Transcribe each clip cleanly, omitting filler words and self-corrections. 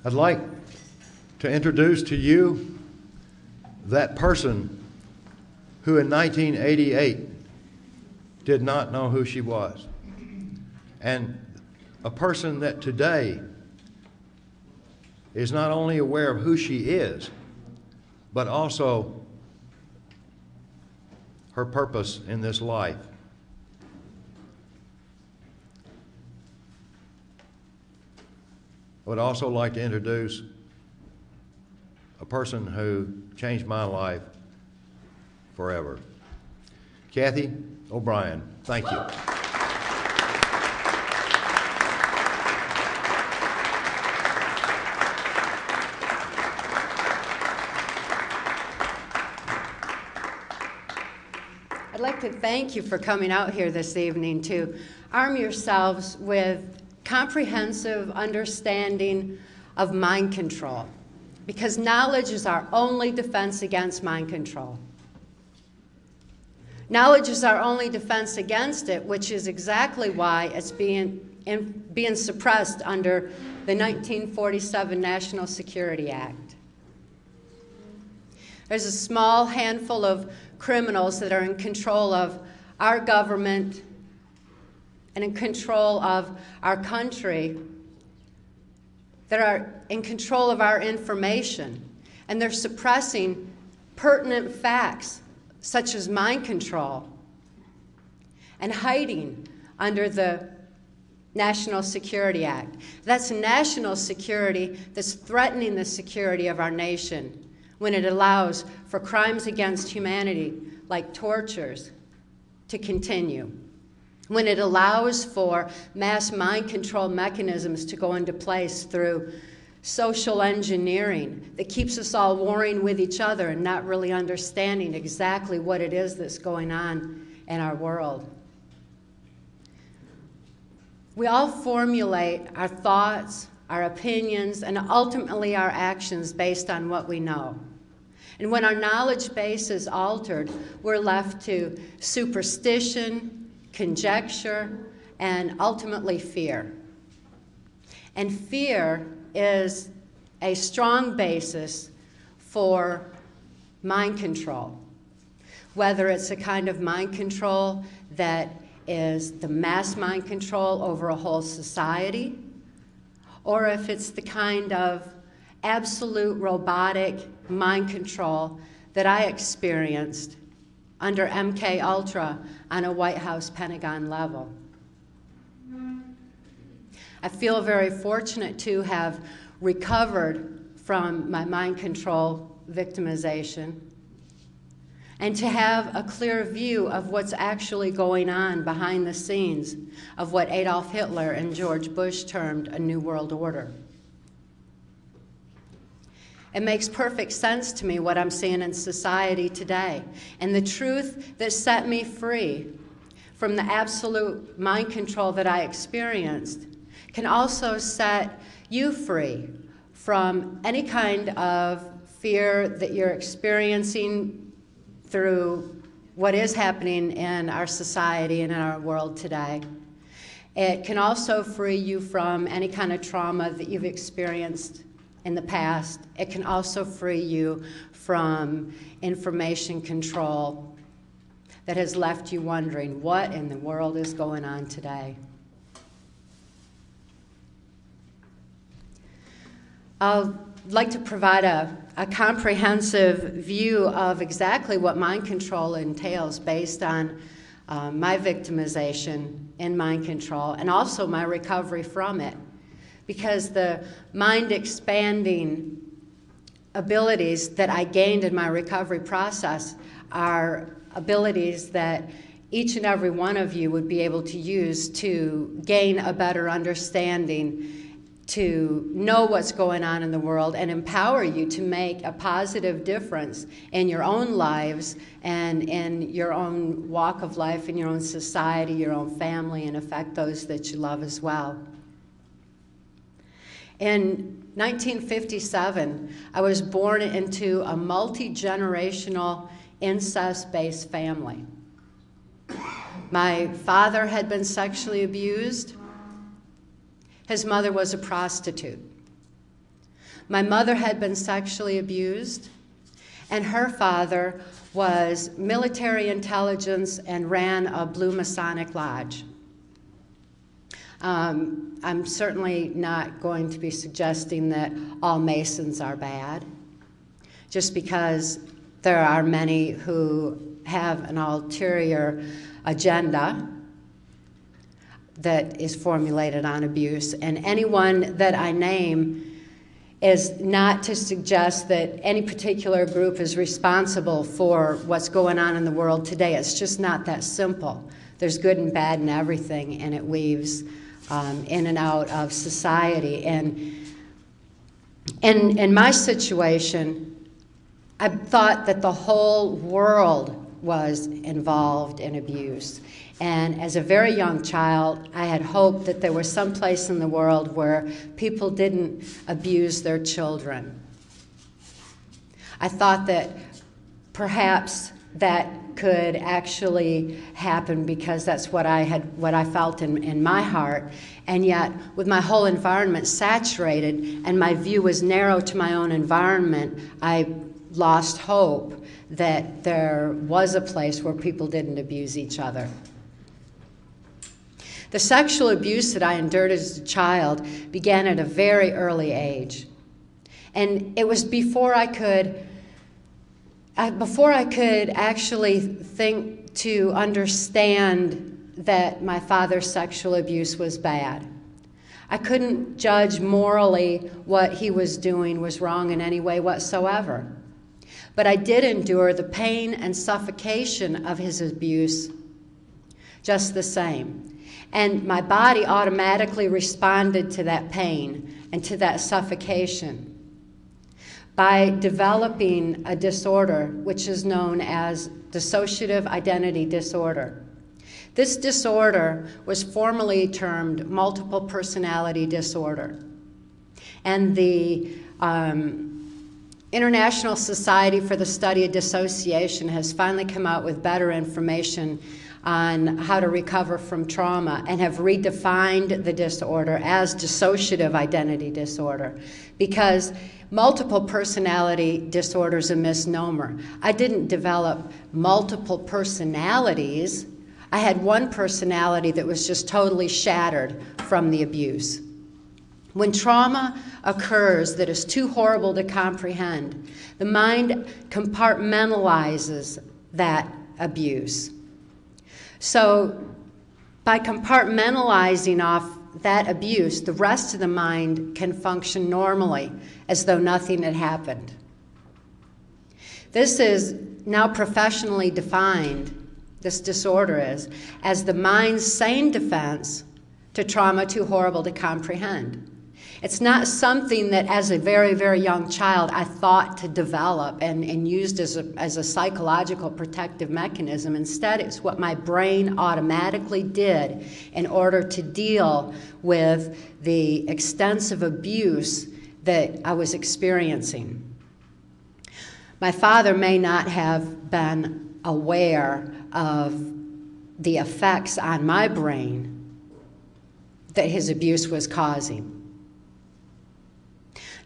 I'd like to introduce to you that person who in 1988 did not know who she was, and a person that today is not only aware of who she is, but also her purpose in this life. I would also like to introduce a person who changed my life forever. Cathy O'Brien, thank you. I'd like to thank you for coming out here this evening to arm yourselves with comprehensive understanding of mind control, because knowledge is our only defense against mind control. Knowledge is our only defense against it, which is exactly why it's being suppressed under the 1947 National Security Act. There's a small handful of criminals that are in control of our government and in control of our country, that are in control of our information, and they're suppressing pertinent facts such as mind control and hiding under the National Security Act. That's national security that's threatening the security of our nation when it allows for crimes against humanity like tortures to continue, when it allows for mass mind control mechanisms to go into place through social engineering that keeps us all warring with each other and not really understanding exactly what it is that's going on in our world. We all formulate our thoughts, our opinions, and ultimately our actions based on what we know. And when our knowledge base is altered, we're left to superstition, conjecture, and ultimately fear. And fear is a strong basis for mind control, whether it's a kind of mind control that is the mass mind control over a whole society, or if it's the kind of absolute robotic mind control that I experienced under MK Ultra on a White House Pentagon level. I feel very fortunate to have recovered from my mind control victimization and to have a clear view of what's actually going on behind the scenes of what Adolf Hitler and George Bush termed a New World Order. It makes perfect sense to me what I'm seeing in society today. And the truth that set me free from the absolute mind control that I experienced can also set you free from any kind of fear that you're experiencing through what is happening in our society and in our world today. It can also free you from any kind of trauma that you've experienced in the past. It can also free you from information control that has left you wondering what in the world is going on today. I'd like to provide a comprehensive view of exactly what mind control entails based on my victimization in mind control and also my recovery from it. Because the mind-expanding abilities that I gained in my recovery process are abilities that each and every one of you would be able to use to gain a better understanding, to know what's going on in the world, and empower you to make a positive difference in your own lives and in your own walk of life, in your own society, your own family, and affect those that you love as well. In 1957, I was born into a multi-generational incest-based family. My father had been sexually abused. His mother was a prostitute. My mother had been sexually abused, and her father was military intelligence and ran a Blue Masonic Lodge. I'm certainly not going to be suggesting that all Masons are bad, just because there are many who have an ulterior agenda that is formulated on abuse. And anyone that I name is not to suggest that any particular group is responsible for what's going on in the world today. It's just not that simple. There's good and bad in everything, and it weaves in and out of society. And in my situation, I thought that the whole world was involved in abuse. And as a very young child, I had hoped that there was some place in the world where people didn't abuse their children. I thought that perhaps that could actually happen because that's what I felt in my heart. And yet, with my whole environment saturated and my view was narrow to my own environment, I lost hope that there was a place where people didn't abuse each other. The sexual abuse that I endured as a child began at a very early age. And it was before I could actually think to understand that my father's sexual abuse was bad. I couldn't judge morally what he was doing was wrong in any way whatsoever. But I did endure the pain and suffocation of his abuse just the same. And my body automatically responded to that pain and to that suffocation by developing a disorder which is known as dissociative identity disorder. This disorder was formally termed multiple personality disorder. And the International Society for the Study of Dissociation has finally come out with better information on how to recover from trauma and have redefined the disorder as dissociative identity disorder, because multiple personality disorder is a misnomer. I didn't develop multiple personalities. I had one personality that was just totally shattered from the abuse. When trauma occurs that is too horrible to comprehend, the mind compartmentalizes that abuse. So by compartmentalizing off that abuse, the rest of the mind can function normally as though nothing had happened. This is now professionally defined, this disorder is, as the mind's sane defense to trauma too horrible to comprehend. It's not something that as a very, very young child I thought to develop and used as a psychological protective mechanism. Instead, it's what my brain automatically did in order to deal with the extensive abuse that I was experiencing. My father may not have been aware of the effects on my brain that his abuse was causing.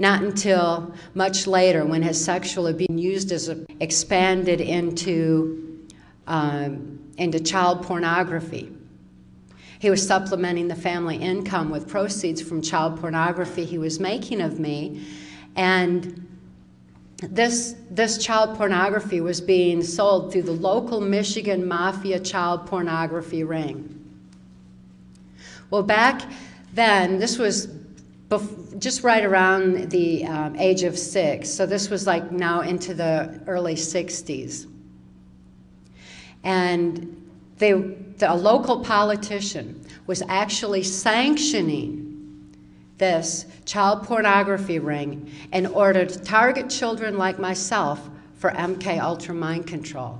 Not until much later, when his sexual abuse used as expanded into child pornography. He was supplementing the family income with proceeds from child pornography he was making of me, and this child pornography was being sold through the local Michigan Mafia child pornography ring. Well, back then, this was just right around the age of 6, so this was like now into the early 60s. And a local politician was actually sanctioning this child pornography ring in order to target children like myself for MK Ultra mind control.